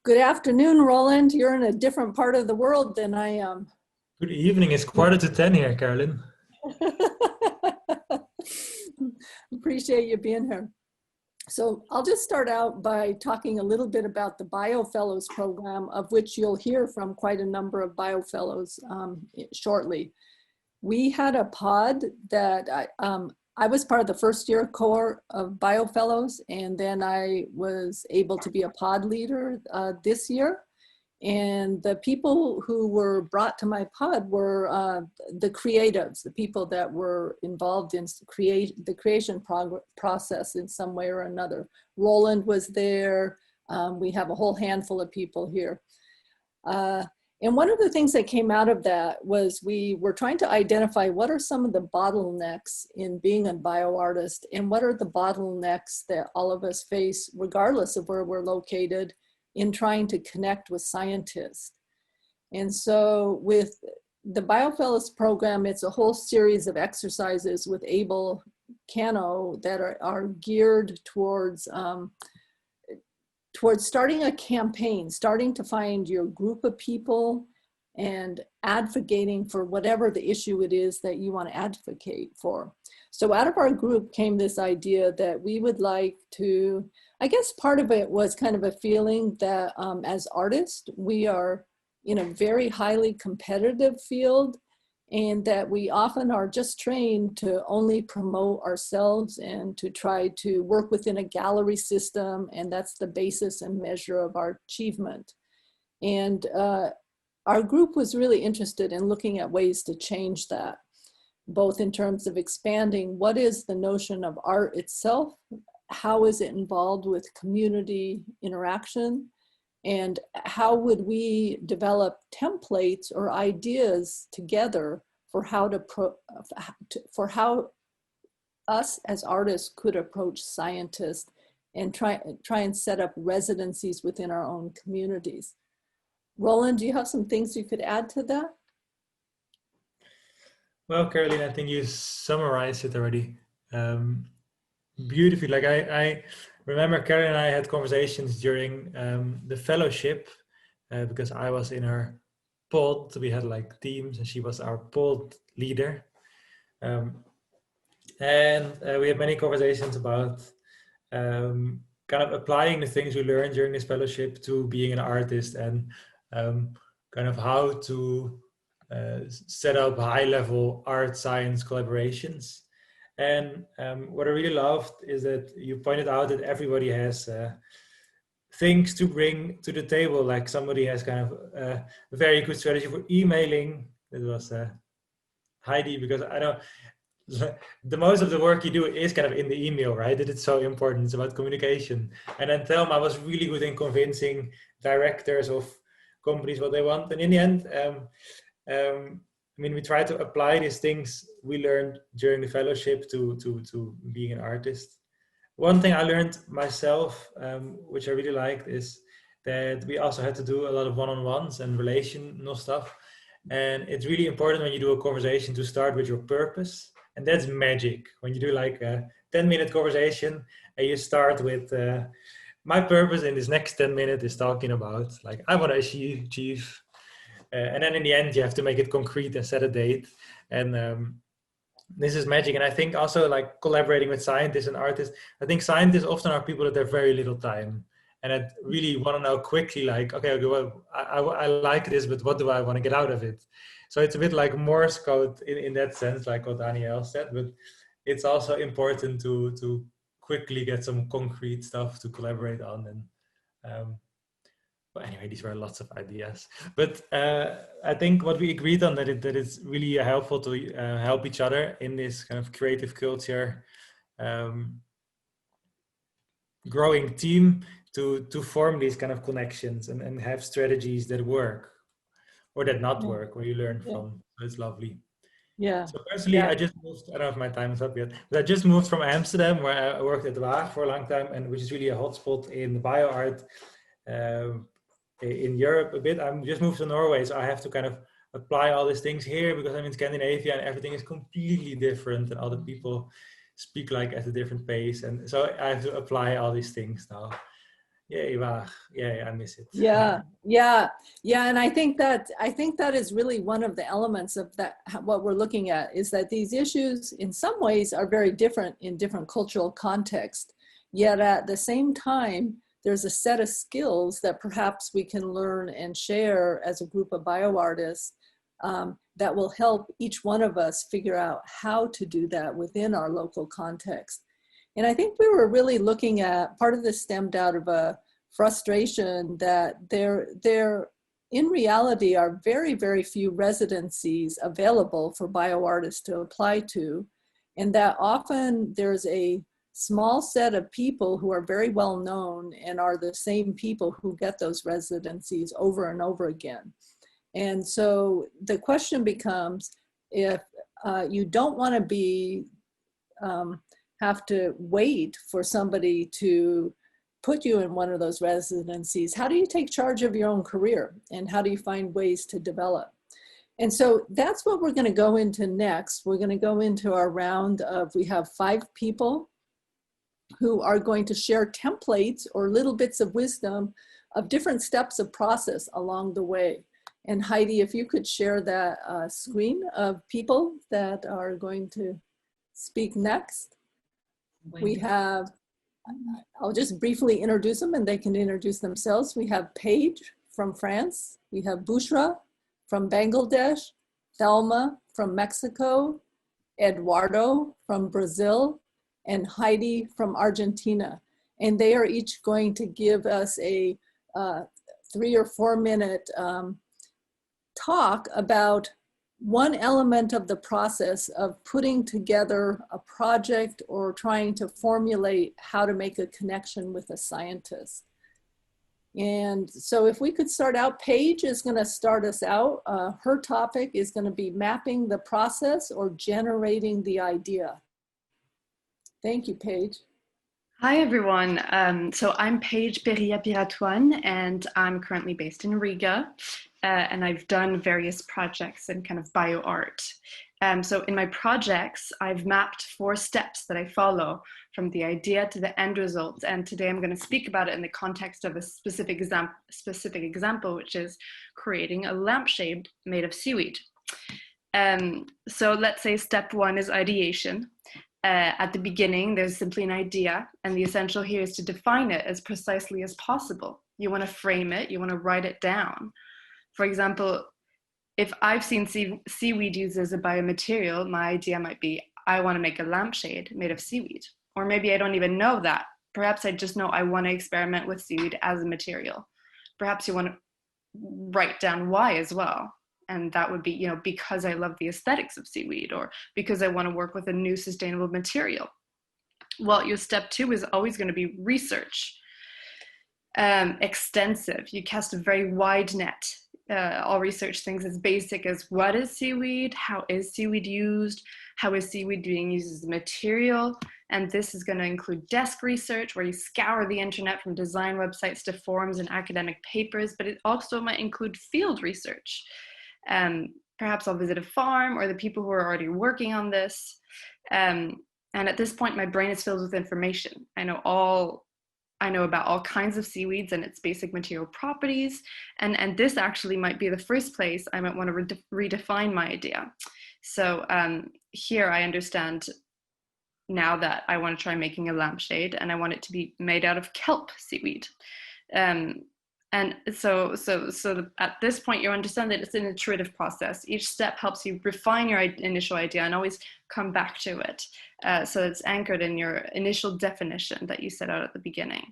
Good afternoon, Roland. You're in a different part of the world than I am. Good evening. It's 9:45 here, Carolyn. Appreciate you being here. So I'll just start out by talking a little bit about the BioFellows program, of which you'll hear from quite a number of BioFellows shortly. We had a pod that I was part of the first year cohort of BioFellows, and then I was able to be a pod leader this year. And the people who were brought to my pod were the creatives, the people that were involved in the creation process in some way or another. Roland was there. We have a whole handful of people here. And one of the things that came out of that was we were trying to identify what are some of the bottlenecks in being a bioartist, and what are the bottlenecks that all of us face, regardless of where we're located, in trying to connect with scientists. And so with the BioFellows program, it's a whole series of exercises with Abel Cano that are geared towards starting a campaign, starting to find your group of people and advocating for whatever the issue it is that you want to advocate for. So out of our group came this idea that we would like to, I guess part of it was kind of a feeling that as artists, we are in a very highly competitive field, and that we often are just trained to only promote ourselves and to try to work within a gallery system, and that's the basis and measure of our achievement. And our group was really interested in looking at ways to change that, both in terms of expanding what is the notion of art itself, how is it involved with community interaction, and how would we develop templates or ideas together for how us as artists could approach scientists and try and set up residencies within our own communities. Roland, do you have some things you could add to that? Well, Carolyn, I think you summarized it already beautifully. Like I remember Carolyn and I had conversations during the fellowship because I was in her pod. We had like teams, and she was our pod leader. And we had many conversations about kind of applying the things we learned during this fellowship to being an artist, and kind of how to set up high-level art science collaborations. And what I really loved is that you pointed out that everybody has things to bring to the table. Like somebody has kind of a very good strategy for emailing. It was Heidi, because I know the most of the work you do is kind of in the email, right? That it's so important. It's about communication. And then Thelma was really good in convincing directors of companies what they want. And in the end, I mean, we try to apply these things we learned during the fellowship to being an artist. One thing I learned myself, which I really liked, is that we also had to do a lot of one-on-ones and relational stuff. And it's really important when you do a conversation to start with your purpose. And that's magic. When you do like a 10-minute conversation and you start with my purpose in this next 10 minutes is talking about like, I want to achieve. And then in the end, you have to make it concrete and set a date. And this is magic. And I think also like collaborating with scientists and artists, I think scientists often are people that have very little time. And I really want to know quickly, like, okay, well, I like this, but what do I want to get out of it? So it's a bit like Morse code in that sense, like what Danielle said, but it's also important to quickly get some concrete stuff to collaborate on. And but anyway, these were lots of ideas. But I think what we agreed on that it's really helpful to help each other in this kind of creative culture, growing team to form these kind of connections and have strategies that work or that not work, where you learn from. So it's lovely. Yeah. So personally, I just moved, I don't know if my time is up yet, but I just moved from Amsterdam, where I worked at Jalkh for a long time, and which is really a hotspot in bioart in Europe a bit. I'm just moved to Norway, so I have to kind of apply all these things here because I'm in Scandinavia and everything is completely different and other people speak like at a different pace. And so I have to apply all these things now. Yay, wow. Yeah, I miss it. Yeah, and I think that is really one of the elements of that. What we're looking at is that these issues, in some ways, are very different in different cultural contexts. Yet at the same time, there's a set of skills that perhaps we can learn and share as a group of bioartists that will help each one of us figure out how to do that within our local context. And I think we were really looking at, part of this stemmed out of a frustration that there in reality are very, very few residencies available for bioartists to apply to, and that often there's a small set of people who are very well known and are the same people who get those residencies over and over again. And so the question becomes, if you don't want to be have to wait for somebody to put you in one of those residencies, how do you take charge of your own career, and how do you find ways to develop? And so that's what we're going to go into next. We're going to go into our round of, we have 5 people who are going to share templates or little bits of wisdom of different steps of process along the way. And Heidi, if you could share that screen of people that are going to speak next. We have, I'll just briefly introduce them and they can introduce themselves. We have Paige from France. We have Bushra from Bangladesh, Thelma from Mexico, Eduardo from Brazil, and Heidi from Argentina. And they are each going to give us a 3 or 4 minute talk about one element of the process of putting together a project or trying to formulate how to make a connection with a scientist. And so if we could start out, Paige is going to start us out. Her topic is going to be mapping the process or generating the idea. Thank you, Paige. Hi, everyone. So I'm Paige Perillat-Piratoine, and I'm currently based in Riga. And I've done various projects in kind of bioart. So in my projects, I've mapped 4 steps that I follow from the idea to the end result. And today I'm going to speak about it in the context of a specific example, which is creating a lampshade made of seaweed. So let's say step 1 is ideation. At the beginning, there's simply an idea, and the essential here is to define it as precisely as possible. You want to frame it, you want to write it down. For example, if I've seen seaweed used as a biomaterial, my idea might be, I want to make a lampshade made of seaweed. Or maybe I don't even know that. Perhaps I just know I want to experiment with seaweed as a material. Perhaps you want to write down why as well. And that would be, you know, because I love the aesthetics of seaweed, or because I want to work with a new sustainable material. Well, your step 2 is always going to be research. Extensive. You cast a very wide net. I'll research things as basic as what is seaweed, how is seaweed used, how is seaweed being used as a material, and this is going to include desk research, where you scour the internet from design websites to forums and academic papers, but it also might include field research. Perhaps I'll visit a farm or the people who are already working on this, and at this point my brain is filled with information. I know about all kinds of seaweeds and its basic material properties. And this actually might be the first place I might want to redefine my idea. So here I understand now that I want to try making a lampshade, and I want it to be made out of kelp seaweed. And so at this point, you understand that it's an iterative process. Each step helps you refine your initial idea and always come back to it. So it's anchored in your initial definition that you set out at the beginning.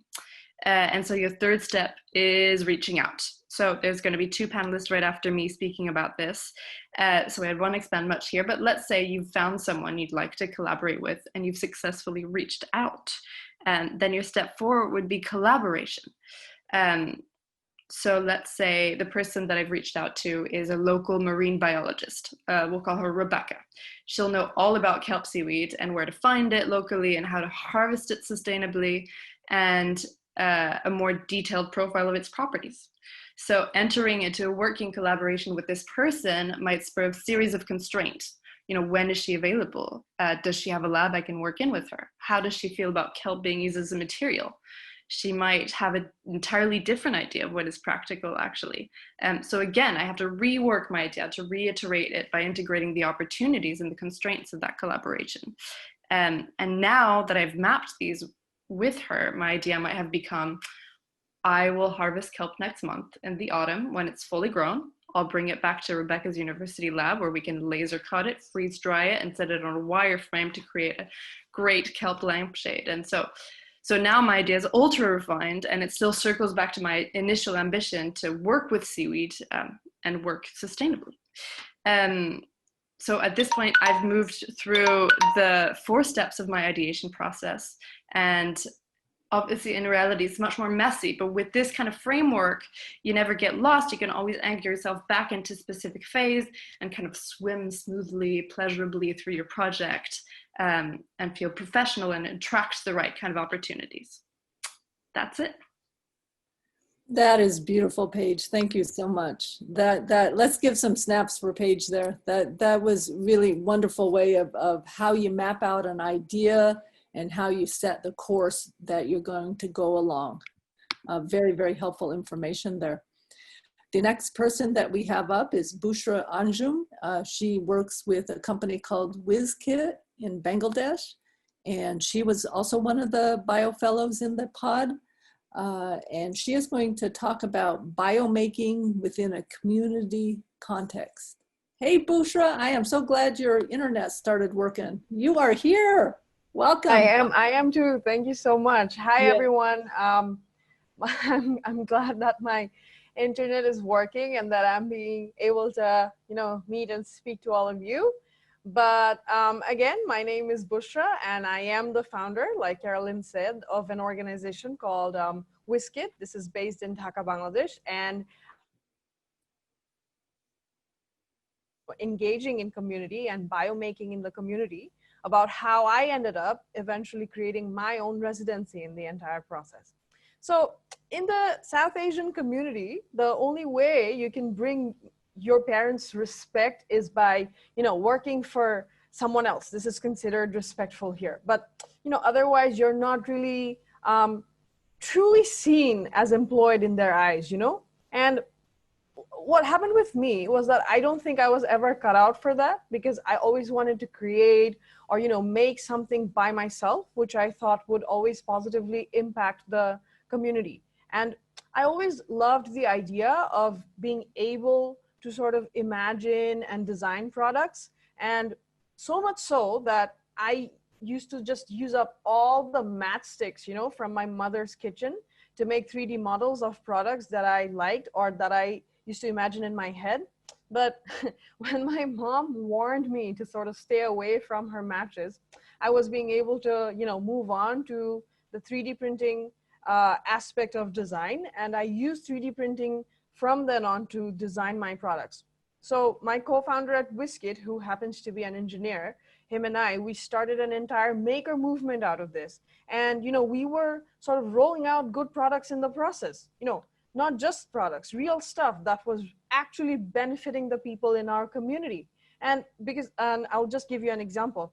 And so your 3rd step is reaching out. So there's going to be 2 panelists right after me speaking about this. So I won't expand much here, but let's say you've found someone you'd like to collaborate with and you've successfully reached out. And then your step 4 would be collaboration. So let's say the person that I've reached out to is a local marine biologist. We'll call her Rebecca. She'll know all about kelp seaweed and where to find it locally and how to harvest it sustainably, and a more detailed profile of its properties. So entering into a working collaboration with this person might spur a series of constraints. You know, when is she available? Does she have a lab I can work in with her? How does she feel about kelp being used as a material? She might have an entirely different idea of what is practical, actually. So again, I have to rework my idea, to reiterate it by integrating the opportunities and the constraints of that collaboration. And now that I've mapped these with her, my idea might have become, I will harvest kelp next month in the autumn when it's fully grown. I'll bring it back to Rebecca's university lab where we can laser cut it, freeze dry it, and set it on a wire frame to create a great kelp lampshade. And so now my idea is ultra refined, and it still circles back to my initial ambition to work with seaweed and work sustainably. So at this point, I've moved through the 4 steps of my ideation process, and obviously in reality it's much more messy, but with this kind of framework you never get lost. You can always anchor yourself back into a specific phase and kind of swim smoothly, pleasurably through your project, and feel professional and attract the right kind of opportunities. That's it. That is beautiful, Paige. Thank you so much. Let's give some snaps for Paige there. That was really wonderful way of how you map out an idea and how you set the course that you're going to go along. Very, very helpful information there. The next person that we have up is Bushra Anjum. She works with a company called Wizkit in Bangladesh, and she was also one of the BioFellows in the pod. And she is going to talk about biomaking within a community context. Hey, Bushra, I am so glad your internet started working. You are here. Welcome. I am too. Thank you so much. Hi, everyone. I'm glad that my internet is working and that I'm being able to, meet and speak to all of you. But again, my name is Bushra, and I am the founder, like Carolyn said, of an organization called Wizkit. This is based in Dhaka, Bangladesh, and engaging in community and biomaking in the community, about how I ended up eventually creating my own residency in the entire process. So in the South Asian community, the only way you can bring your parents' respect is by, working for someone else. This is considered respectful here. But, otherwise you're not really truly seen as employed in their eyes, And what happened with me was that I don't think I was ever cut out for that, because I always wanted to create or, make something by myself, which I thought would always positively impact the community. And I always loved the idea of being able to sort of imagine and design products. And so much so that I used to just use up all the matchsticks, from my mother's kitchen to make 3D models of products that I liked or that I used to imagine in my head. But when my mom warned me to sort of stay away from her matches, I was being able to, move on to the 3D printing aspect of design. And I used 3D printing from then on to design my products. So my co-founder at Wizkit, who happens to be an engineer, him and I, we started an entire maker movement out of this. And, we were sort of rolling out good products in the process, not just products, real stuff that was actually benefiting the people in our community. And I'll just give you an example.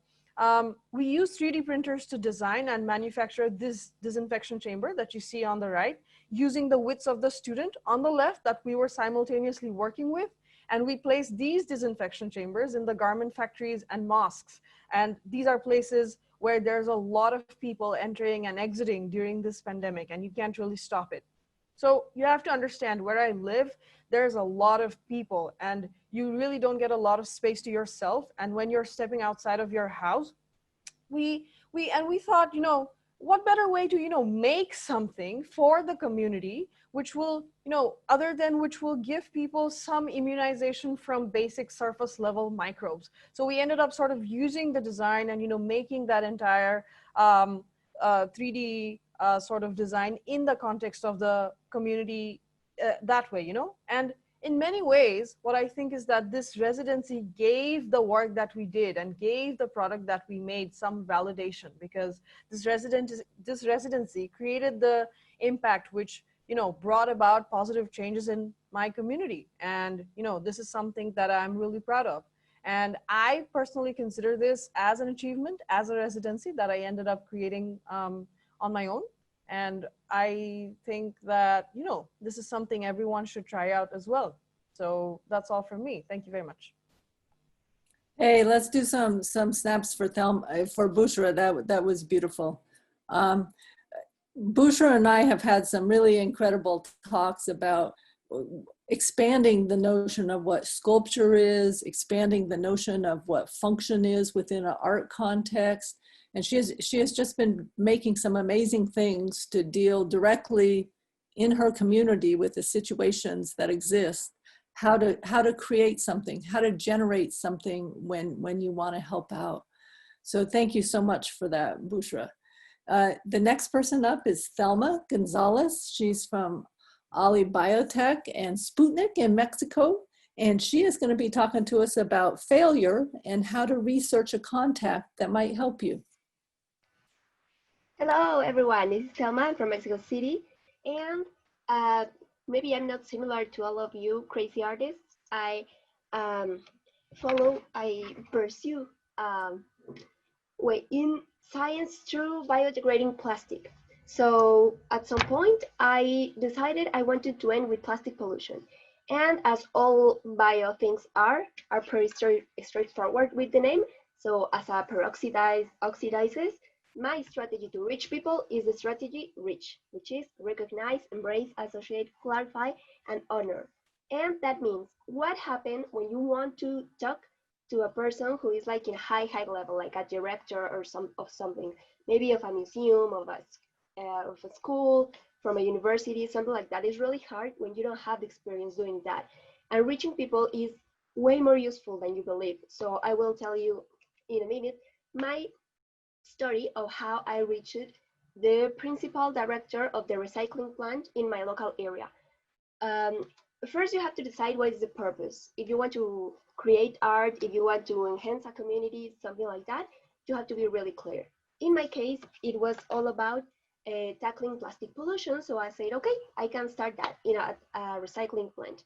We use 3D printers to design and manufacture this disinfection chamber that you see on the right, using the widths of the student on the left that we were simultaneously working with. And we place these disinfection chambers in the garment factories and mosques. And these are places where there's a lot of people entering and exiting during this pandemic, and you can't really stop it. So you have to understand, where I live, there's a lot of people and you really don't get a lot of space to yourself. And when you're stepping outside of your house, we thought, what better way to, make something for the community, which will, other than which will give people some immunization from basic surface level microbes. So we ended up sort of using the design and, making that entire 3D sort of design in the context of the community that way, And in many ways, what I think is that this residency gave the work that we did and gave the product that we made some validation, because this residency created the impact which, brought about positive changes in my community. And, this is something that I'm really proud of. And I personally consider this as an achievement, as a residency that I ended up creating on my own. And I think that, you know, this is something everyone should try out as well. So that's all from me. Thank you very much. Hey, let's do some snaps for Thelma, for Bushra. That was beautiful. Bushra and I have had some really incredible talks about expanding the notion of what sculpture is, expanding the notion of what function is within an art context. And she has just been making some amazing things to deal directly in her community with the situations that exist. How to create something, how to generate something when you want to help out. So thank you so much for that, Bushra. The next person up is Thelma Gonzalez. She's from Allbiotech and Spootnik in Mexico. And she is going to be talking to us about failure and how to research a contact that might help you. Hello, everyone. This is Thelma from Mexico City. And maybe I'm not similar to all of you crazy artists. I pursue way in science through biodegrading plastic. So at some point, I decided I wanted to end with plastic pollution. And as all bio things are pretty straightforward with the name. So as a oxidizes, my strategy to reach people is the strategy REACH, which is recognize, embrace, associate, clarify, and honor. And that means what happens when you want to talk to a person who is like in high level, like a director or something, maybe of a museum, of a school, from a university, something like that. Is really hard when you don't have experience doing that. And reaching people is way more useful than you believe. So I will tell you in a minute my story of how I reached the principal director of the recycling plant in my local area. First, you have to decide what is the purpose. If you want to create art, if you want to enhance a community, something like that, you have to be really clear. In my case, it was all about tackling plastic pollution. So I said, okay, I can start that in a recycling plant.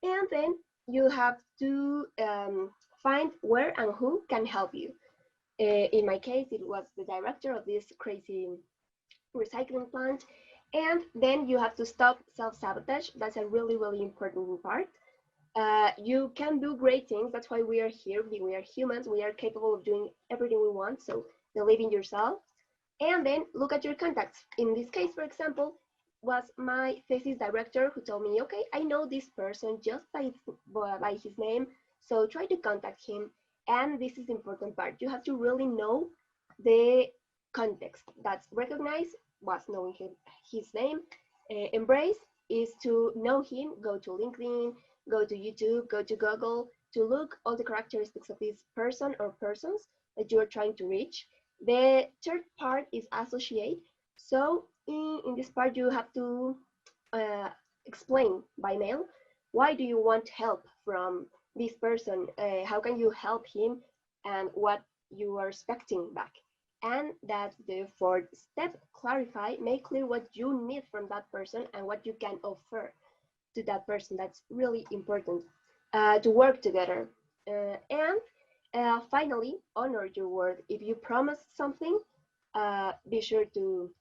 And then you have to find where and who can help you. In my case, it was the director of this crazy recycling plant. And then you have to stop self-sabotage. That's a really, really important part. You can do great things. That's why we are here. We are humans. We are capable of doing everything we want. So believe in yourself. And then look at your contacts. In this case, for example, was my thesis director who told me, okay, I know this person just by his name. So try to contact him. And this is the important part. You have to really know the context. That's recognize, was knowing his name. Embrace is to know him, go to LinkedIn, go to YouTube, go to Google, to look all the characteristics of this person or persons that you are trying to reach. The third part is associate. So in this part, you have to explain by mail, why do you want help from this person? How can you help him, and what you are expecting back? And that's the fourth step, clarify, make clear what you need from that person and what you can offer to that person. That's really important to work together. And finally, honor your word. If you promise something, be sure to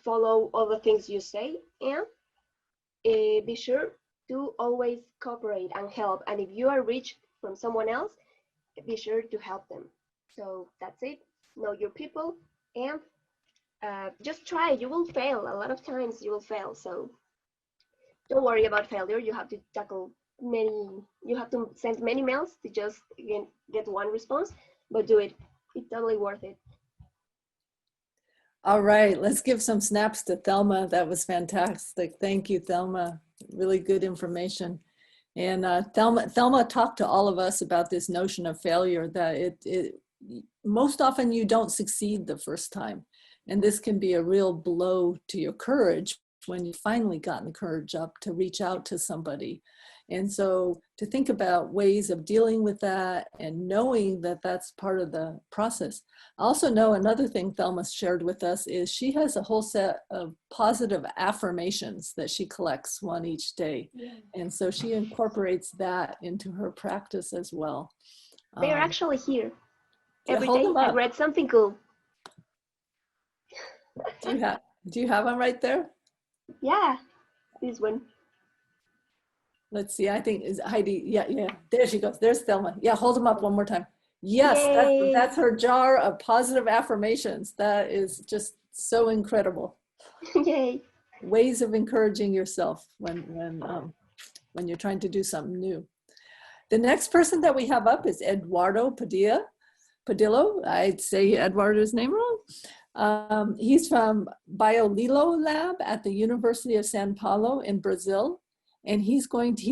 follow all the things you say, and be sure to always cooperate and help. And if you are rich from someone else, be sure to help them. So that's it. Know your people, and just try. You will fail. A lot of times you will fail. So don't worry about failure. You have to tackle you have to send many mails to just get one response, but do it. It's totally worth it. All right, let's give some snaps to Thelma. That was fantastic. Thank you, Thelma. Really good information. And Thelma talked to all of us about this notion of failure, that most often you don't succeed the first time. And this can be a real blow to your courage when you've finally gotten the courage up to reach out to somebody. And so to think about ways of dealing with that and knowing that that's part of the process. I also know another thing Thelma shared with us is she has a whole set of positive affirmations that she collects one each day. Yeah. And so she incorporates that into her practice as well. They are actually here. Every day I read something cool. Do you have one right there? Yeah, this one. Let's see. I think is Heidi. Yeah, yeah. There she goes. There's Thelma. Yeah, hold them up one more time. Yes, that's her jar of positive affirmations. That is just so incredible. Yay. Ways of encouraging yourself when you're trying to do something new. The next person that we have up is Eduardo Padilha. Padilha, I'd say Eduardo's name wrong. He's from BioliloLab at the University of São Paulo in Brazil. And he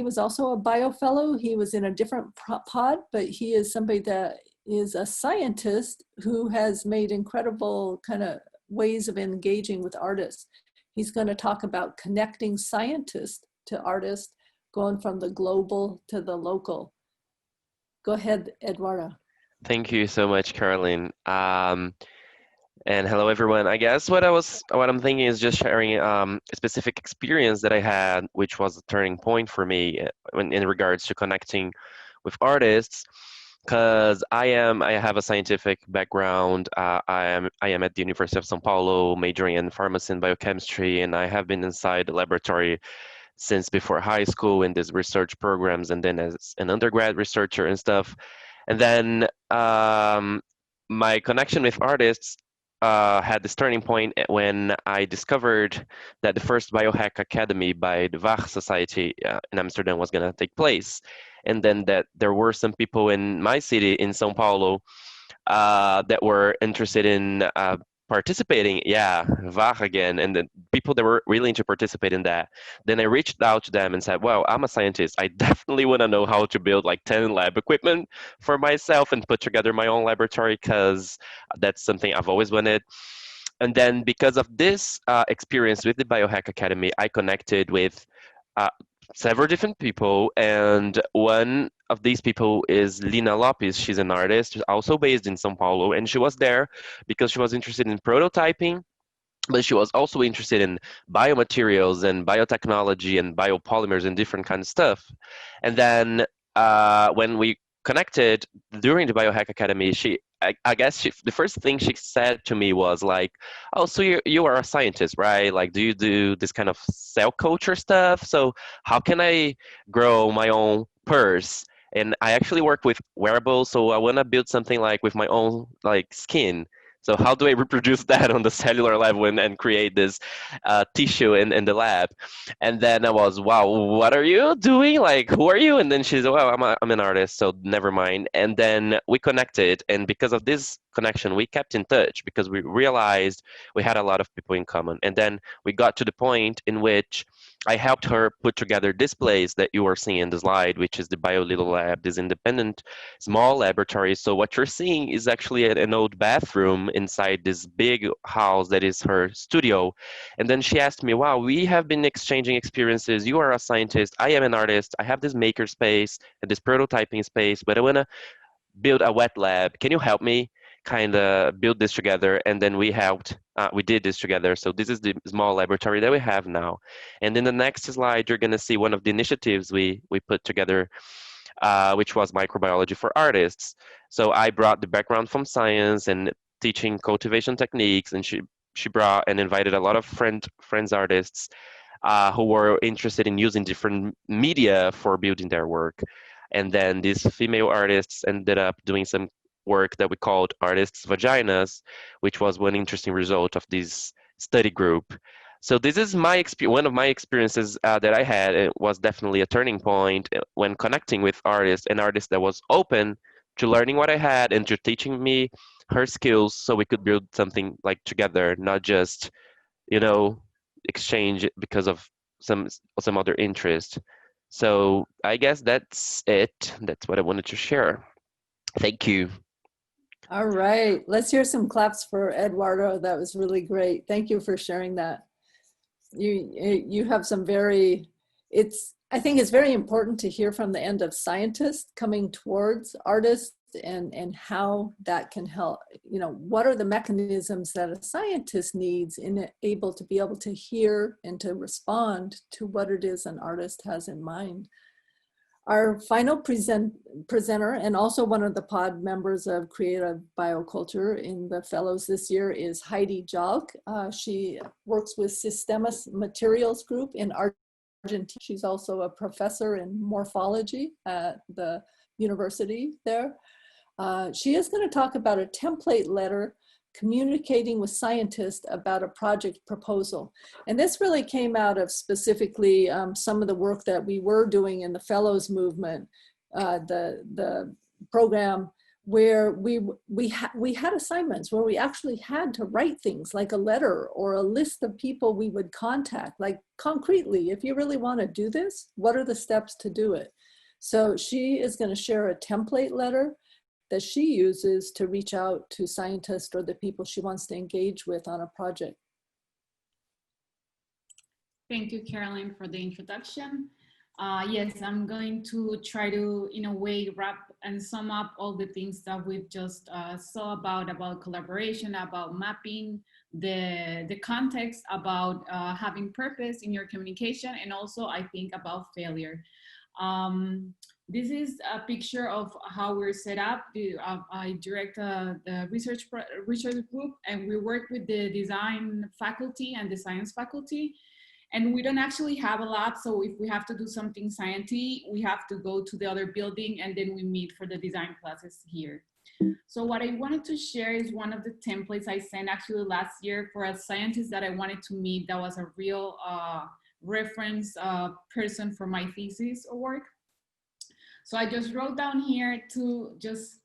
was also a bio fellow. He was in a different pod, but he is somebody that is a scientist who has made incredible kind of ways of engaging with artists. He's going to talk about connecting scientists to artists, going from the global to the local. Go ahead, Eduardo. Thank you so much, Carolyn. And hello, everyone. I guess what I'm thinking is just sharing a specific experience that I had, which was a turning point for me in regards to connecting with artists. Because I have a scientific background. I am at the University of São Paulo, majoring in pharmacy and biochemistry, and I have been inside the laboratory since before high school in these research programs, and then as an undergrad researcher and stuff. And then my connection with artists had this turning point when I discovered that the first Biohack Academy by the Jalkh Society in Amsterdam was going to take place. And then that there were some people in my city, in São Paulo, that were interested in participating. Yeah, Jalkh again. And the people that were willing to participate in that. Then I reached out to them and said, well, I'm a scientist. I definitely want to know how to build like 10 lab equipment for myself and put together my own laboratory, because that's something I've always wanted. And then because of this experience with the Biohack Academy, I connected with several different people, and one of these people is Lina Lopez. She's an artist, also based in São Paulo, and she was there because she was interested in prototyping, but she was also interested in biomaterials and biotechnology and biopolymers and different kinds of stuff. And then when we connected during the Biohack Academy, I guess the first thing she said to me was like, oh, so you are a scientist, right? Like, do you do this kind of cell culture stuff? So how can I grow my own purse? And I actually work with wearables, so I want to build something like with my own like skin. So how do I reproduce that on the cellular level and create this tissue in the lab? And then I was, wow, what are you doing? Like, who are you? And then she's, well, I'm an artist, so never mind. And then we connected. And because of this connection, we kept in touch because we realized we had a lot of people in common. And then we got to the point in which I helped her put together this place that you are seeing in the slide, which is the BioliloLab, this independent small laboratory. So what you're seeing is actually an old bathroom inside this big house that is her studio. And then she asked me, wow, we have been exchanging experiences. You are a scientist. I am an artist. I have this maker space and this prototyping space, but I want to build a wet lab. Can you help me kind of build this together? And then we helped. We did this together. So this is the small laboratory that we have now. And in the next slide, you're going to see one of the initiatives we put together, which was microbiology for artists. So I brought the background from science and teaching cultivation techniques, and she brought and invited a lot of friends artists who were interested in using different media for building their work. And then these female artists ended up doing some work that we called Artists' Vaginas, which was one interesting result of this study group. So this is one of my experiences that I had. It was definitely a turning point when connecting with artists, an artist that was open to learning what I had and to teaching me her skills so we could build something like together, not just, exchange because of some other interest. So I guess that's it. That's what I wanted to share. Thank you. All right, let's hear some claps for Eduardo. That was really great. Thank you for sharing that. You have some I think it's very important to hear from the end of scientists coming towards artists and how that can help. What are the mechanisms that a scientist needs in able to hear and to respond to what it is an artist has in mind. Our final presenter, and also one of the pod members of Creative BioCulture in the fellows this year, is Heidi Jalkh. She works with Sistemas Materials Group in Argentina. She's also a professor in morphology at the university there. She is going to talk about a template letter communicating with scientists about a project proposal. And this really came out of specifically some of the work that we were doing in the fellows movement, the program where we had assignments where we actually had to write things like a letter or a list of people we would contact, like concretely, if you really want to do this, what are the steps to do it? So she is going to share a template letter that she uses to reach out to scientists or the people she wants to engage with on a project. Thank you, Carolyn, for the introduction. Yes, I'm going to try to, in a way, wrap and sum up all the things that we've just saw about collaboration, about mapping, the context, about having purpose in your communication, and also, I think, about failure. This is a picture of how we're set up. I direct the research group, and we work with the design faculty and the science faculty. And we don't actually have a lab, so if we have to do something sciencey, we have to go to the other building, and then we meet for the design classes here. So what I wanted to share is one of the templates I sent actually last year for a scientist that I wanted to meet that was a real reference person for my thesis work. So I just wrote down here to just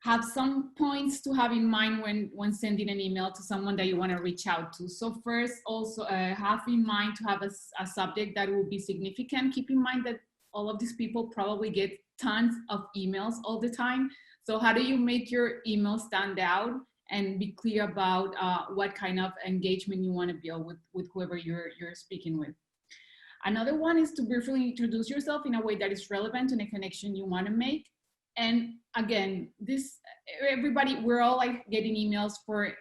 have some points to have in mind when sending an email to someone that you want to reach out to. So first, also have in mind to have a subject that will be significant. Keep in mind that all of these people probably get tons of emails all the time. So how do you make your email stand out and be clear about what kind of engagement you want to build with whoever you're speaking with? Another one is to briefly introduce yourself in a way that is relevant to the connection you want to make. And again, everybody, we're all like getting emails for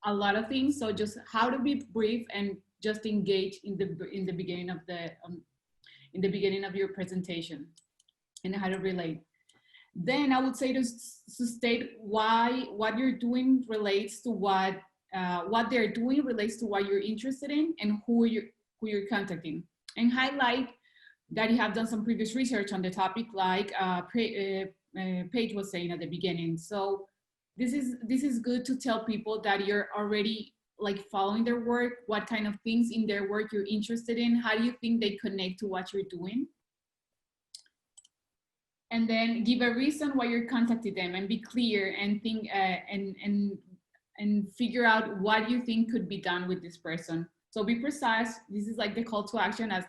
a lot of things. So just how to be brief and just engage in the beginning of your presentation and how to relate. Then I would say to state why what you're doing relates to what they're doing relates to what you're interested in and who you're contacting. And highlight that you have done some previous research on the topic, like Paige was saying at the beginning. So this is good to tell people that you're already like following their work, what kind of things in their work you're interested in, how do you think they connect to what you're doing? And then give a reason why you're contacting them and be clear and think and figure out what you think could be done with this person. So be precise. This is like the call to action, as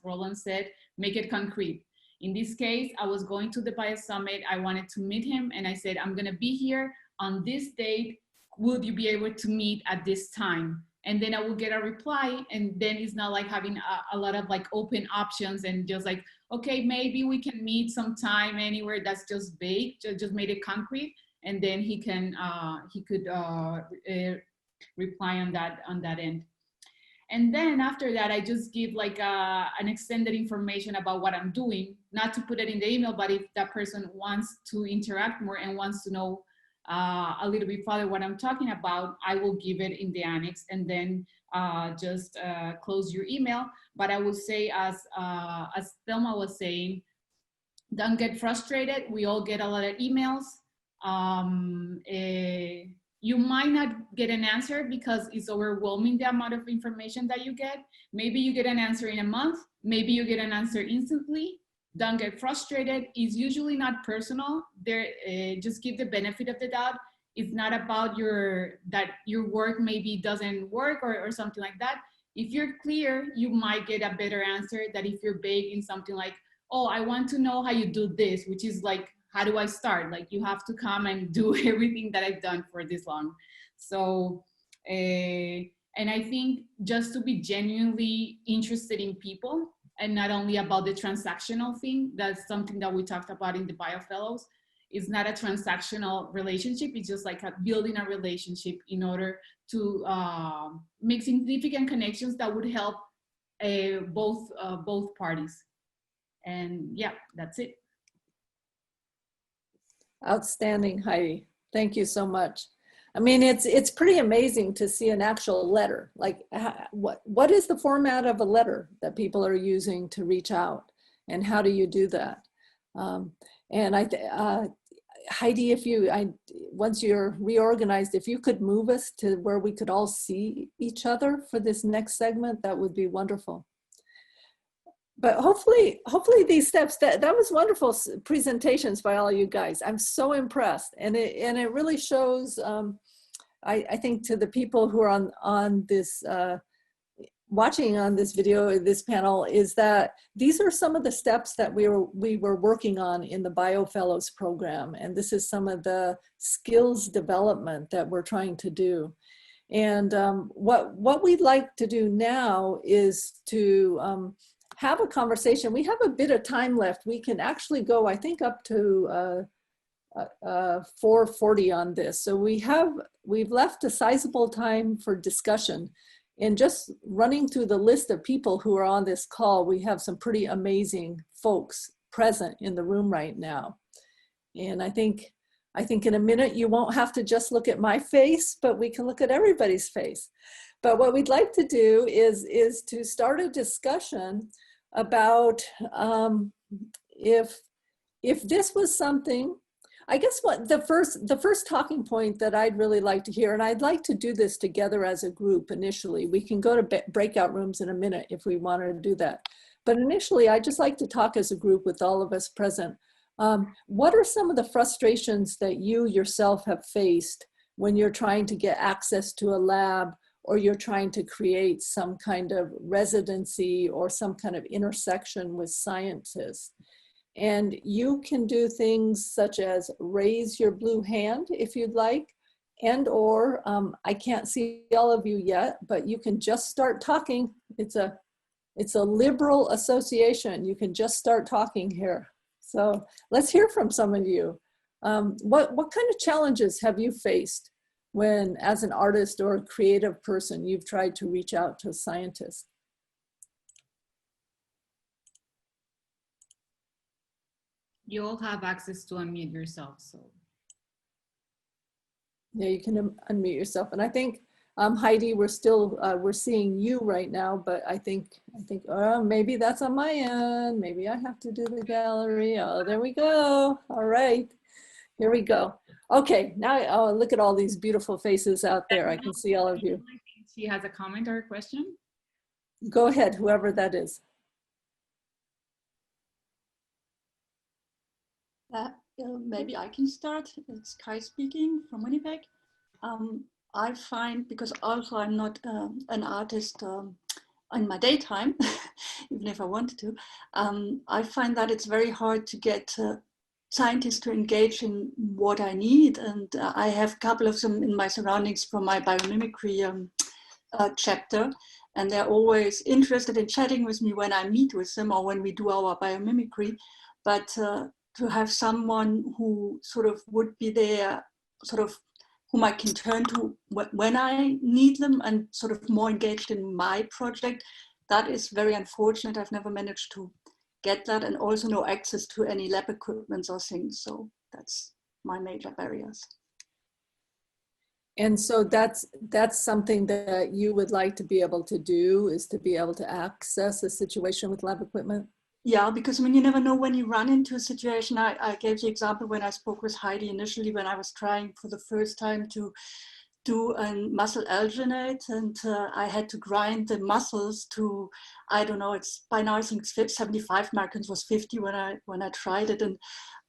Roland said, make it concrete. In this case, I was going to the Bio Summit. I wanted to meet him, and I said, I'm going to be here on this date. Would you be able to meet at this time? And then I will get a reply, and then it's not like having a lot of like open options and just like, okay, maybe we can meet sometime anywhere. That's just vague. Just made it concrete, and then he could reply on that end. And then after that, I just give like an extended information about what I'm doing, not to put it in the email, but if that person wants to interact more and wants to know a little bit further what I'm talking about, I will give it in the annex and then just close your email. But I would say, as Thelma was saying, don't get frustrated. We all get a lot of emails. You might not get an answer because it's overwhelming, the amount of information that you get. Maybe you get an answer in a month. Maybe you get an answer instantly. Don't get frustrated. It's usually not personal. Just give the benefit of the doubt. It's not about that your work maybe doesn't work or something like that. If you're clear, you might get a better answer than if you're vague in something like, oh, I want to know how you do this, which is like, how do I start? Like, you have to come and do everything that I've done for this long. So, and I think just to be genuinely interested in people and not only about the transactional thing, that's something that we talked about in the BioFellows. It's not a transactional relationship. It's just like building a relationship in order to make significant connections that would help both parties. And yeah, that's it. Outstanding, Heidi. Thank you so much. I mean, it's pretty amazing to see an actual letter. Like, what is the format of a letter that people are using to reach out, and how do you do that? And Heidi, if once you're reorganized, if you could move us to where we could all see each other for this next segment, that would be wonderful. But hopefully these steps, that was wonderful presentations by all you guys. I'm so impressed. And it really shows, I think, to the people who are on this, watching on this video, this panel, is that these are some of the steps that we were working on in the BioFellows program. And this is some of the skills development that we're trying to do. And what we'd like to do now is to have a conversation. We have a bit of time left. We can actually go, I think, up to 4:40 on this. So we've left a sizable time for discussion. And just running through the list of people who are on this call, we have some pretty amazing folks present in the room right now. And I think in a minute you won't have to just look at my face, but we can look at everybody's face. But what we'd like to do is to start a discussion about if this was something. I guess what the first talking point that I'd really like to hear, and I'd like to do this together as a group initially. We can go to breakout rooms in a minute if we wanted to do that. But initially, I'd just like to talk as a group with all of us present. What are some of the frustrations that you yourself have faced when you're trying to get access to a lab, or you're trying to create some kind of residency or some kind of intersection with scientists? And you can do things such as raise your blue hand if you'd like, and or I can't see all of you yet, but you can just start talking. It's a liberal association. You can just start talking here. So let's hear from some of you. What kind of challenges have you faced when, as an artist or a creative person, you've tried to reach out to scientists? You all have access to unmute yourself, so. Yeah, you can unmute yourself. And I think, Heidi, we're seeing you right now, but I think maybe that's on my end. Maybe I have to do the gallery. Oh, there we go. All right, here we go. Okay, now look at all these beautiful faces out there. I can see all of you. She has a comment or a question. Go ahead, whoever that is. Maybe I can start. It's Kai speaking from Winnipeg. I find, because also I'm not an artist in my daytime, even if I wanted to, I find that it's very hard to get scientists to engage in what I need. And I have a couple of them in my surroundings from my biomimicry chapter. And they're always interested in chatting with me when I meet with them or when we do our biomimicry. But to have someone who sort of would be there, sort of whom I can turn to when I need them and sort of more engaged in my project, that is very unfortunate. I've never managed to get that, and also no access to any lab equipment or things. So that's my major barriers. And so that's something that you would like to be able to do, is to be able to access a situation with lab equipment? Yeah, because I mean, you never know when you run into a situation. I gave the example when I spoke with Heidi initially, when I was trying for the first time to do a muscle alginate, and I had to grind the muscles to, I don't know, it's by now I think it's 75 microns, was 50 when I tried it, and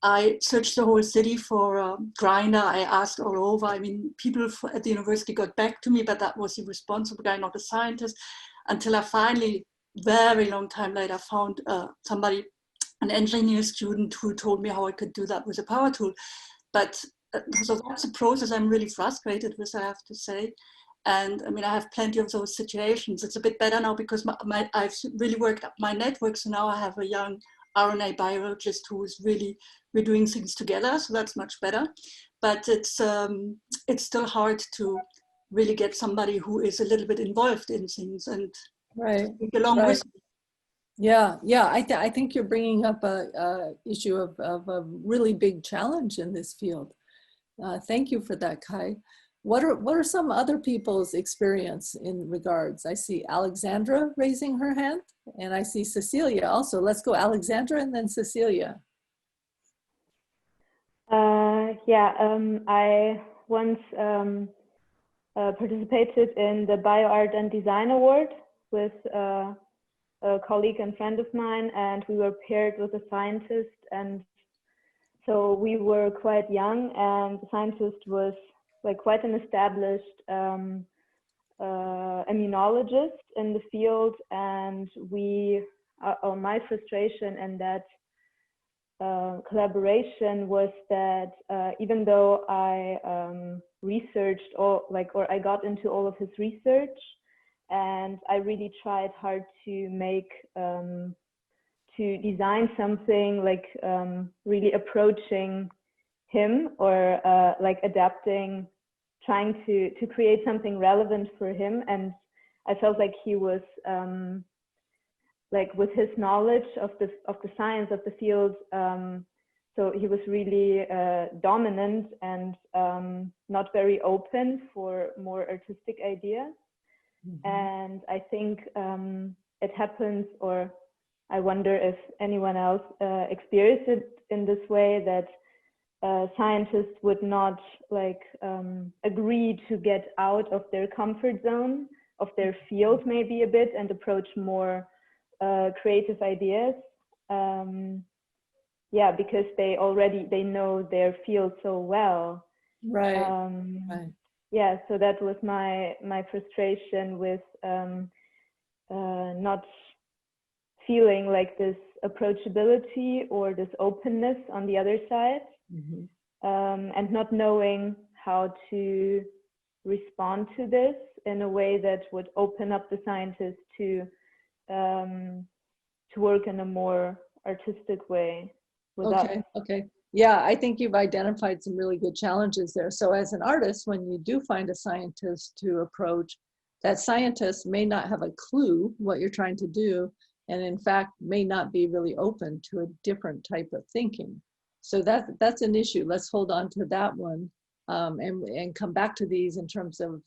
I searched the whole city for a grinder. I asked all over. I mean, people at the university got back to me, but that was the responsible guy, not a scientist, until I finally, very long time later, found somebody, an engineer student, who told me how I could do that with a power tool. But so that's a process I'm really frustrated with, I have to say. And I mean, I have plenty of those situations. It's a bit better now because I've really worked up my network. So now I have a young RNA biologist who is really, we're doing things together. So that's much better. But it's still hard to really get somebody who is a little bit involved in things and right, along right. with me. Yeah, yeah. I think you're bringing up a issue of a really big challenge in this field. Thank you for that, Kai. What are some other people's experience in regards? I see Alexandra raising her hand, and I see Cecilia also. Let's go Alexandra and then Cecilia. I once participated in the BioArt and Design Award with a colleague and friend of mine, and we were paired with a scientist, and so we were quite young, and the scientist was like quite an established immunologist in the field, and my frustration in that collaboration was that even though I researched or I got into all of his research, and I really tried hard to make to design something like really approaching him, or like adapting, trying to create something relevant for him. And I felt like he was like with his knowledge of the science of the field, so he was really dominant and not very open for more artistic ideas. Mm-hmm. And I think it happens, or I wonder if anyone else experienced it in this way, that scientists would not agree to get out of their comfort zone, of their field maybe a bit, and approach more creative ideas. Because they know their field so well. Right. Right. Yeah, so that was my frustration with not feeling like this approachability or this openness on the other side. Mm-hmm. And not knowing how to respond to this in a way that would open up the scientists to work in a more artistic way with us. Okay. Yeah, I think you've identified some really good challenges there. So as an artist, when you do find a scientist to approach, that scientist may not have a clue what you're trying to do, and in fact may not be really open to a different type of thinking. So that's an issue. Let's hold on to that one and come back to these in terms of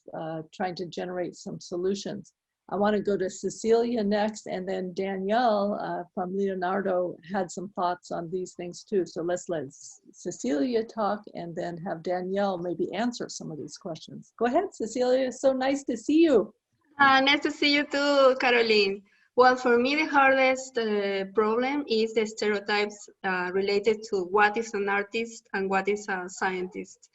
trying to generate some solutions. I want to go to Cecilia next, and then Danielle from Leonardo had some thoughts on these things too. So let's let Cecilia talk and then have Danielle maybe answer some of these questions. Go ahead, Cecilia. It's so nice to see you. Nice to see you too, Carolyn. Well, for me, the hardest problem is the stereotypes related to what is an artist and what is a scientist.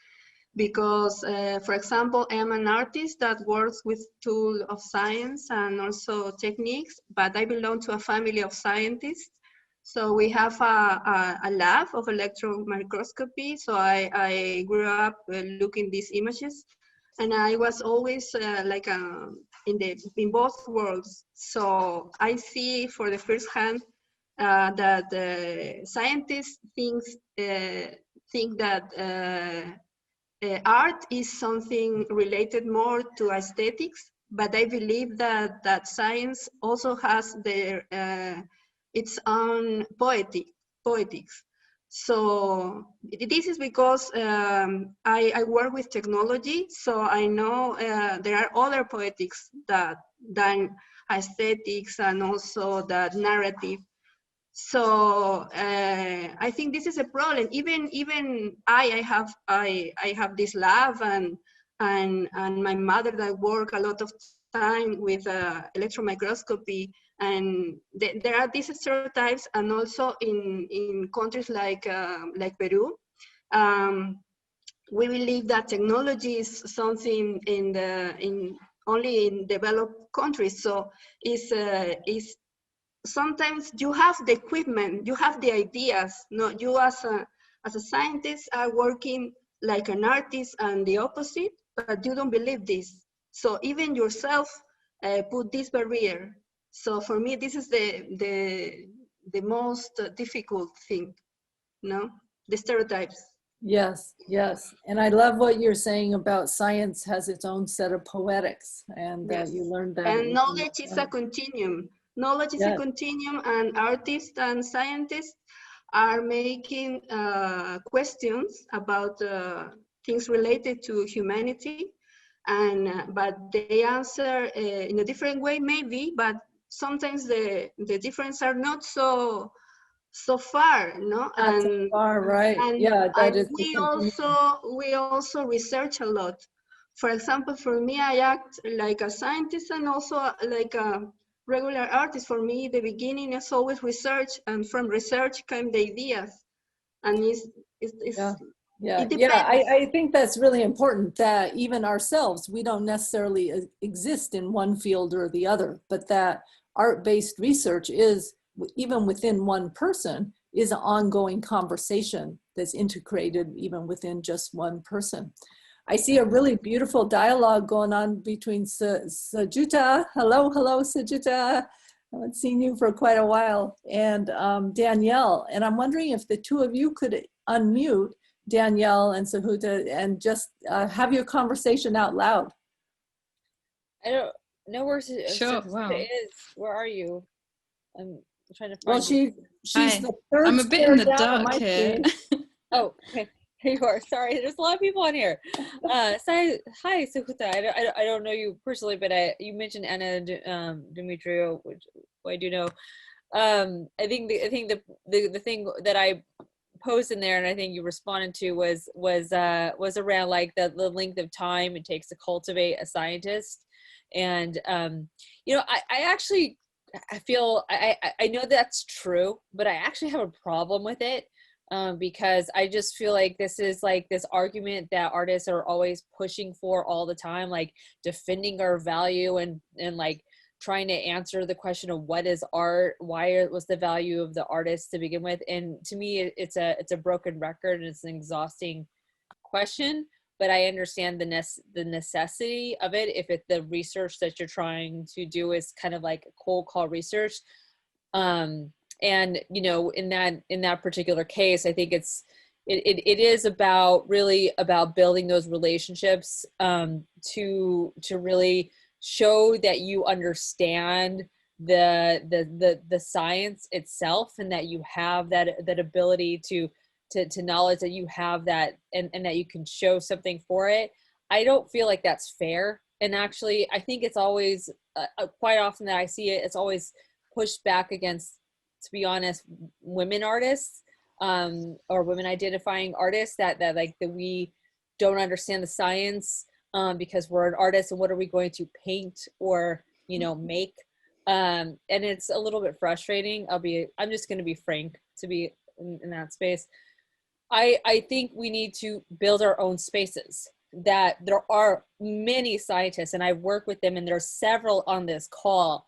Because, for example, I'm an artist that works with tools of science and also techniques, but I belong to a family of scientists. So we have a lab of electron microscopy. So I grew up looking these images, and I was always in both worlds. So I see for the first hand that scientists think that art is something related more to aesthetics, but I believe that science also has its own poetics. So this is because I work with technology, so I know there are other poetics than aesthetics and also that narrative. So I think this is a problem. Even I have this lab, and my mother that work a lot of time with electron microscopy, and there are these stereotypes, and also in countries like Peru, we believe that technology is something only in developed countries. So is sometimes you have the equipment, you have the ideas. No, you as a scientist are working like an artist and the opposite, but you don't believe this. So even yourself put this barrier. So for me, this is the most difficult thing, no? The stereotypes. Yes, yes. And I love what you're saying about science has its own set of poetics, and yes. You learned that. And knowledge is a continuum. Knowledge is a continuum, and artists and scientists are making questions about things related to humanity, and but they answer in a different way, maybe, but sometimes the difference are not so far, no? Not so far, right? And, Yeah, that is. we also research a lot. For example, for me, I act like a scientist and also like a regular artist. For me, the beginning is always research, and from research came the ideas. And I think that's really important, that even ourselves, we don't necessarily exist in one field or the other, but that art-based research is, even within one person, is an ongoing conversation that's integrated even within just one person. I see a really beautiful dialogue going on between Sajuta, hello Sajuta, I haven't seen you for quite a while, and Danielle, and I'm wondering if the two of you could unmute, Danielle and Sajuta, and just have your conversation out loud. I don't know where Sure, wow. is. Where are you? I'm trying to find Well, she's Hi. the third I'm a bit in the square down on dark my here. screen. Oh, okay. Here you are. Sorry, there's a lot of people on here. Hi, Sajuta. I don't know you personally, but you mentioned Anna Demetrio, which I do know. I think the thing that I posed in there, and I think you responded to, was around like the length of time it takes to cultivate a scientist. And you know, I feel I know that's true, but I actually have a problem with it. Because I just feel like this is like this argument that artists are always pushing for all the time, like defending our value and like trying to answer the question of what is art, why was the value of the artist to begin with. And to me, it's a broken record, and it's an exhausting question, but I understand the necessity of it if the research that you're trying to do is kind of like cold call research. And you know, in that particular case, I think it is really about building those relationships to really show that you understand the science itself, and that you have that ability to knowledge, that you have that, and that you can show something for it. I don't feel like that's fair, and actually I think it's always quite often that I see it, it's always pushed back against, to be honest, women artists or women identifying artists, that we don't understand the science because we're an artist, and what are we going to paint or, you know, make? And it's a little bit frustrating. I'm just going to be frank, to be in that space. I think we need to build our own spaces, that there are many scientists, and I've worked with them, and there's several on this call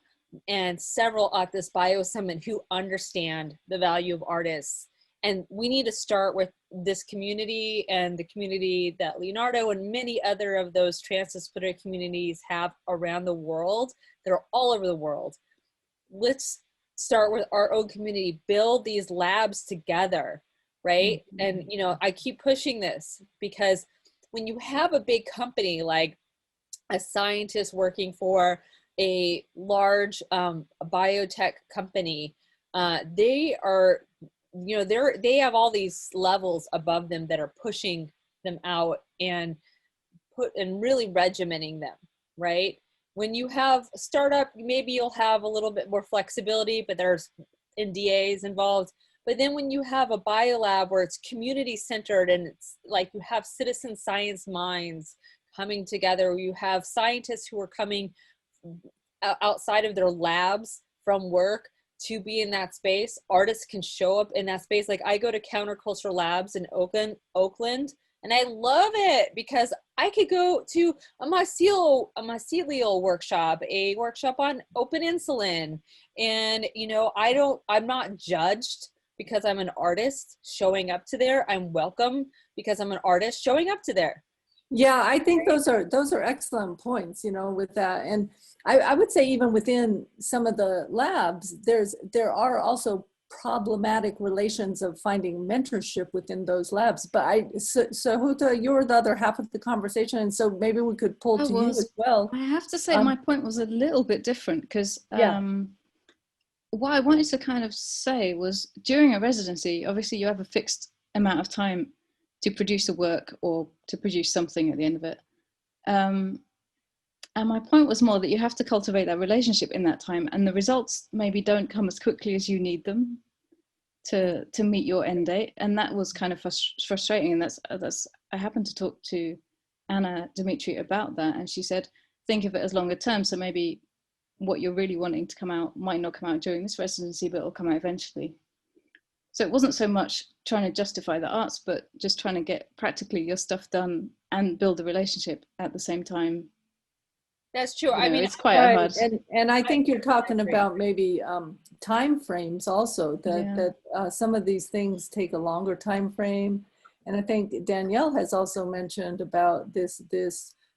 and several at this Bio Summit who understand the value of artists. And we need to start with this community, and the community that Leonardo and many other of those transdisciplinary communities have around the world, that are all over the world. Let's start with our own community, build these labs together, right? Mm-hmm. And, you know, I keep pushing this because when you have a big company, like a scientist working for a large biotech company, they are, you know, they have all these levels above them that are pushing them out and really regimenting them, right? When you have a startup, maybe you'll have a little bit more flexibility, but there's NDAs involved. But then when you have a biolab where it's community centered, and it's like you have citizen science minds coming together, you have scientists who are coming outside of their labs from work to be in that space. Artists can show up in that space. Like I go to counterculture labs in Oakland, and I love it because I could go to a mycelial workshop, a workshop on open insulin. And, you know, I'm not judged because I'm an artist showing up to there. I'm welcome because I'm an artist showing up to there. Yeah, I think those are excellent points, you know, with that. And I would say even within some of the labs, there are also problematic relations of finding mentorship within those labs. But Sajuta, you're the other half of the conversation, and so maybe we could pull to you as well. I have to say my point was a little bit different because what I wanted to kind of say was, during a residency, obviously you have a fixed amount of time to produce a work or to produce something at the end of it. And my point was more that you have to cultivate that relationship in that time, and the results maybe don't come as quickly as you need them to meet your end date. And that was kind of frustrating. And that's I happened to talk to Anna Dimitri about that, and she said, think of it as longer term. So maybe what you're really wanting to come out might not come out during this residency, but it'll come out eventually. So it wasn't so much trying to justify the arts, but just trying to get practically your stuff done and build a relationship at the same time. That's true. I mean, it's quite right. hard. And I think you're talking about maybe time frames also, that some of these things take a longer time frame. And I think Danielle has also mentioned about this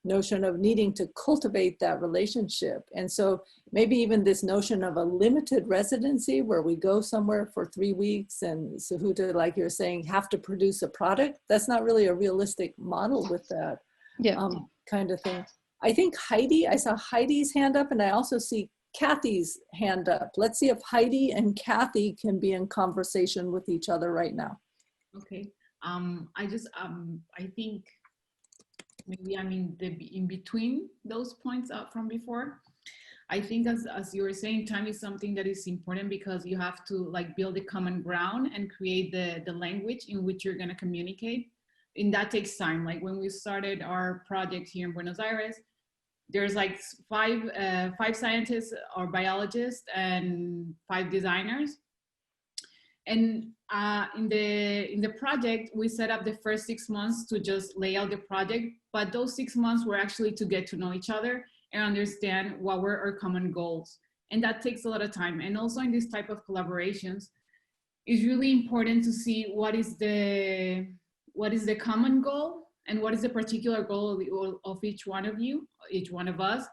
notion of needing to cultivate that relationship. And so maybe even this notion of a limited residency where we go somewhere for 3 weeks and Suhuta, like you're saying, have to produce a product, that's not really a realistic model with that kind of thing. I think Heidi, I saw Heidi's hand up, and I also see Kathy's hand up. Let's see if Heidi and Kathy can be in conversation with each other right now. Okay. I think maybe I'm in between those points from before. I think as you were saying, time is something that is important because you have to like build a common ground and create the language in which you're going to communicate. And that takes time. Like when we started our project here in Buenos Aires, there's like five scientists or biologists and 5 designers. And in the project, we set up the first 6 months to just lay out the project, but those 6 months were actually to get to know each other and understand what were our common goals. And that takes a lot of time. And also in this type of collaborations, it's really important to see what is the common goal and what is the particular goal of each one of you, each one of us.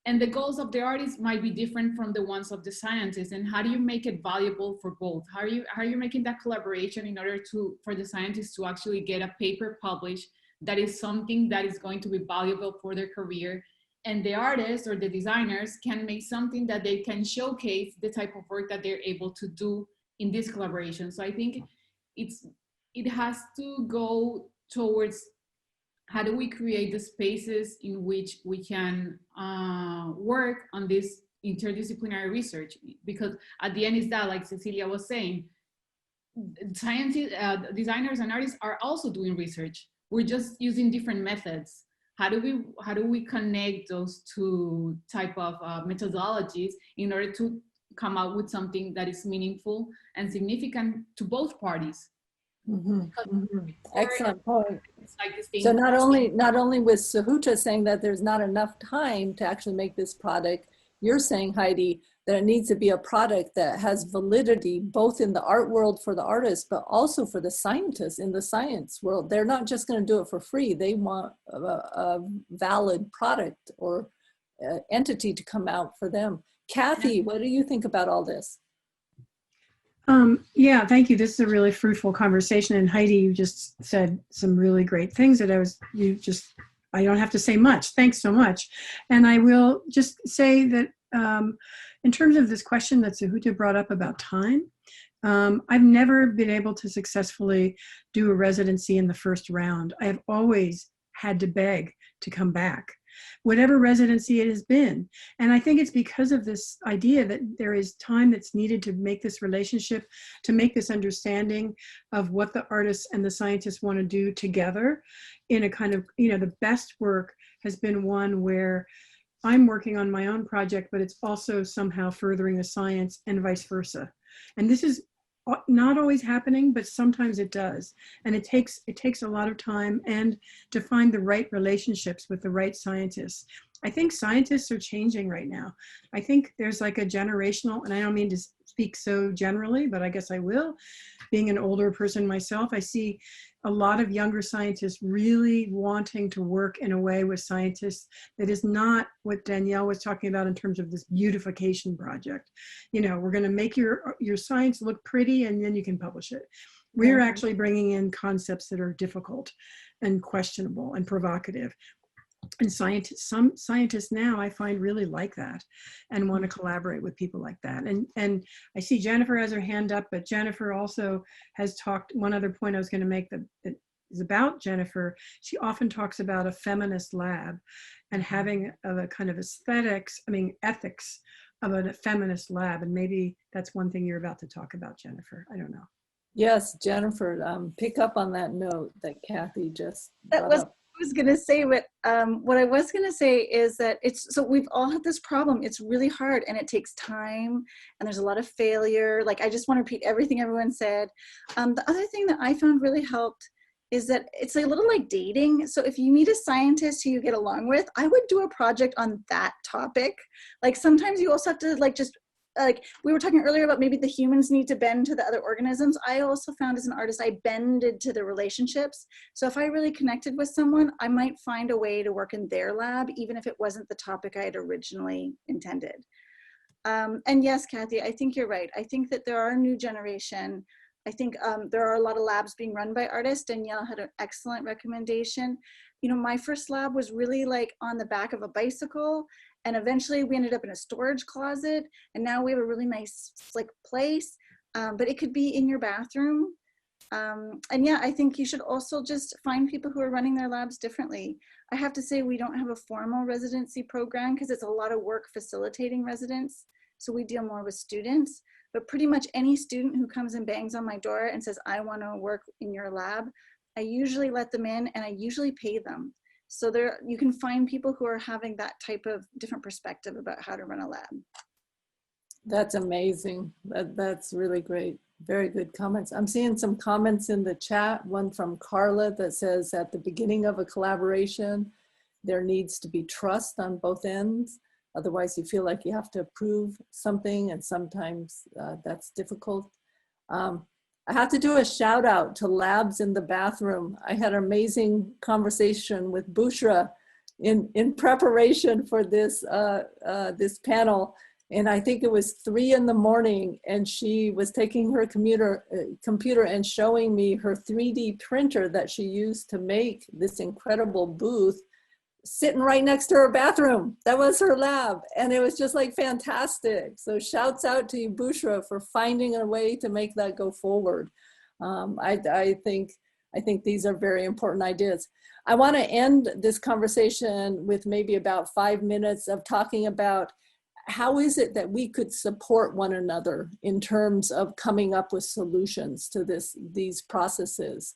And the goals of the artist might be different from the ones of the scientists. And how do you make it valuable for both? How are you making that collaboration in order for the scientists to actually get a paper published that is something that is going to be valuable for their career? And the artists or the designers can make something that they can showcase the type of work that they're able to do in this collaboration. So I think it has to go towards how do we create the spaces in which we can work on this interdisciplinary research? Because at the end is that, like Cecilia was saying, scientists, designers and artists are also doing research. We're just using different methods. How do we connect those two type of methodologies in order to come out with something that is meaningful and significant to both parties? Excellent point. Like so not only with Suhuta saying that there's not enough time to actually make this product, you're saying, Heidi, that it needs to be a product that has validity both in the art world for the artist, but also for the scientists in the science world. They're not just going to do it for free. They want a valid product or entity to come out for them. Kathy, what do you think about all this? Yeah, thank you. This is a really fruitful conversation. And Heidi, you just said some really great things that I don't have to say much. Thanks so much. And I will just say that in terms of this question that Suhuta brought up about time, I've never been able to successfully do a residency in the first round. I have always had to beg to come back, whatever residency it has been. And I think it's because of this idea that there is time that's needed to make this relationship, to make this understanding of what the artists and the scientists want to do together in a kind of, the best work has been one where I'm working on my own project, but it's also somehow furthering the science and vice versa. And this is not always happening, but sometimes it does. And it takes a lot of time and to find the right relationships with the right scientists. I think scientists are changing right now. I think there's like a generational, and I don't mean to speak so generally, but I guess I will. Being an older person myself, I see a lot of younger scientists really wanting to work in a way with scientists that is not what Danielle was talking about in terms of this beautification project. We're going to make your science look pretty and then you can publish it. We're actually bringing in concepts that are difficult and questionable and provocative. And some scientists now I find really like that and want to collaborate with people like that. And I see Jennifer has her hand up, but Jennifer also has talked, one other point I was going to make that is about Jennifer. She often talks about a feminist lab and having a kind of ethics of a feminist lab. And maybe that's one thing you're about to talk about, Jennifer. I don't know. Yes, Jennifer, pick up on that note that Kathy just brought up. I was going to say, what I was going to say is that so we've all had this problem. It's really hard and it takes time and there's a lot of failure. Like, I just want to repeat everything everyone said. The other thing that I found really helped is that it's a little like dating. So if you meet a scientist who you get along with, I would do a project on that topic. Like, sometimes you also have to like we were talking earlier about maybe the humans need to bend to the other organisms. I also found as an artist, I bended to the relationships. So if I really connected with someone, I might find a way to work in their lab, even if it wasn't the topic I had originally intended. And yes, Kathy, I think you're right. I think that there are a new generation. I think there are a lot of labs being run by artists. Danielle had an excellent recommendation. You know, my first lab was really like on the back of a bicycle. And eventually we ended up in a storage closet, and now we have a really nice like place, but it could be in your bathroom. And yeah, I think you should also just find people who are running their labs differently. I have to say we don't have a formal residency program because it's a lot of work facilitating residents. So we deal more with students, but pretty much any student who comes and bangs on my door and says, I want to work in your lab, I usually let them in and I usually pay them. So there, you can find people who are having that type of different perspective about how to run a lab. That's amazing. That's really great. Very good comments. I'm seeing some comments in the chat, one from Carla that says at the beginning of a collaboration, there needs to be trust on both ends. Otherwise you feel like you have to prove something, and sometimes that's difficult. I have to do a shout out to Labs in the Bathroom. I had an amazing conversation with Bushra in preparation for this, this panel. And I think it was 3 in the morning, and she was taking her computer and showing me her 3D printer that she used to make this incredible booth sitting right next to her bathroom. That was her lab. And it was just like fantastic. So shouts out to you, Bushra, for finding a way to make that go forward. I think these are very important ideas. I want to end this conversation with maybe about 5 minutes of talking about how is it that we could support one another in terms of coming up with solutions to these processes.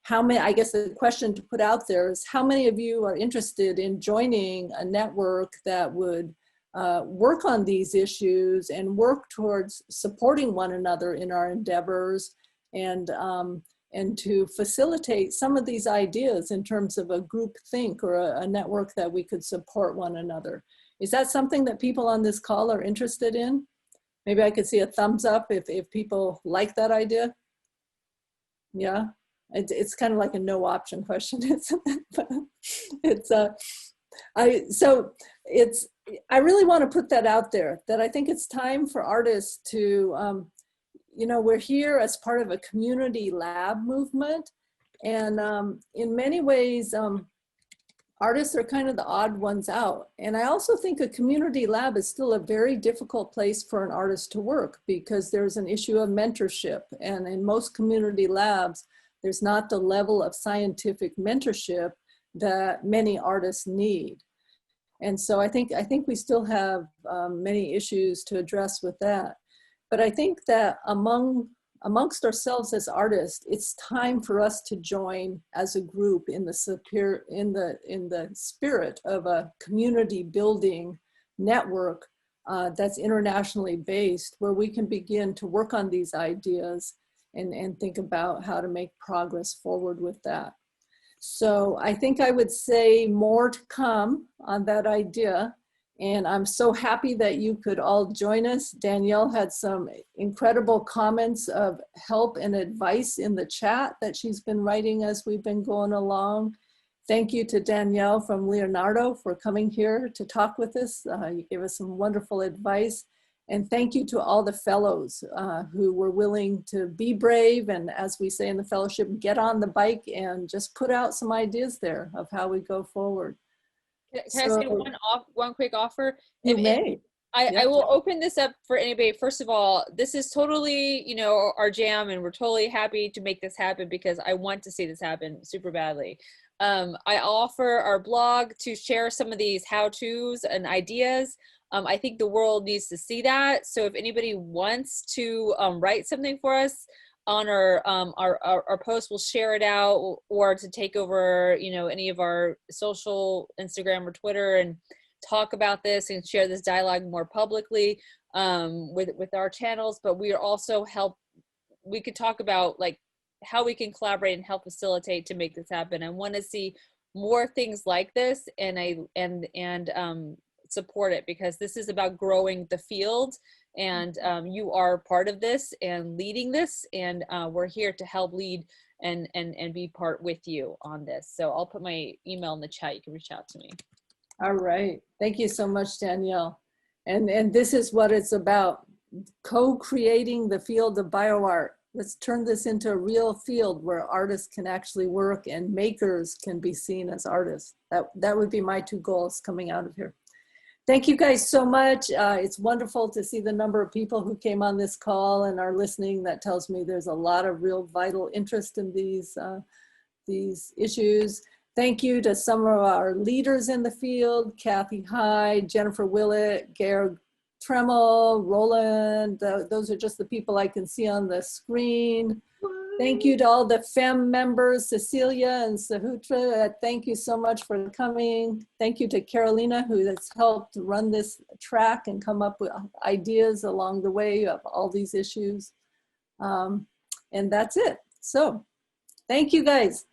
How many, I guess the question to put out there is, how many of you are interested in joining a network that would work on these issues and work towards supporting one another in our endeavors, and to facilitate some of these ideas in terms of a group think or a network that we could support one another? Is that something that people on this call are interested in? Maybe I could see a thumbs up if people like that idea. Yeah. It's kind of like a no option question. I really want to put that out there, that I think it's time for artists to, you know, we're here as part of a community lab movement. And in many ways, artists are kind of the odd ones out. And I also think a community lab is still a very difficult place for an artist to work, because there's an issue of mentorship. And in most community labs, there's not the level of scientific mentorship that many artists need. And so I think we still have many issues to address with that. But I think that amongst ourselves as artists, it's time for us to join as a group in the spirit of a community building network that's internationally based, where we can begin to work on these ideas and think about how to make progress forward with that. So I think I would say more to come on that idea. And I'm so happy that you could all join us. Danielle had some incredible comments of help and advice in the chat that she's been writing as we've been going along. Thank you to Danielle from Leonardo for coming here to talk with us. You gave us some wonderful advice. And thank you to all the fellows who were willing to be brave and, as we say in the fellowship, get on the bike and just put out some ideas there of how we go forward. Can I say one quick offer? You may. I will open this up for anybody. First of all, this is totally, you know, our jam, and we're totally happy to make this happen because I want to see this happen super badly. I offer our blog to share some of these how-tos and ideas. I think the world needs to see that. So if anybody wants to write something for us on our post, we'll share it out, or to take over, you know, any of our social, Instagram or Twitter, and talk about this and share this dialogue more publicly with our channels. But we are also we could talk about like how we can collaborate and help facilitate to make this happen. I want to see more things like this, and support it, because this is about growing the field, and you are part of this and leading this, and we're here to help lead and be part with you on this. So I'll put my email in the chat. You can reach out to me. All right. Thank you so much, Danielle. And this is what it's about, co-creating the field of bioart. Let's turn this into a real field where artists can actually work and makers can be seen as artists. That would be my 2 goals coming out of here. Thank you guys so much. It's wonderful to see the number of people who came on this call and are listening. That tells me there's a lot of real vital interest in these issues. Thank you to some of our leaders in the field, Kathy Hyde, Jennifer Willett, Gare Tremmel, Roland. Those are just the people I can see on the screen. Thank you to all the FEM members, Cecilia and Sahutra. Thank you so much for coming. Thank you to Carolina, who has helped run this track and come up with ideas along the way of all these issues. And that's it. So thank you guys.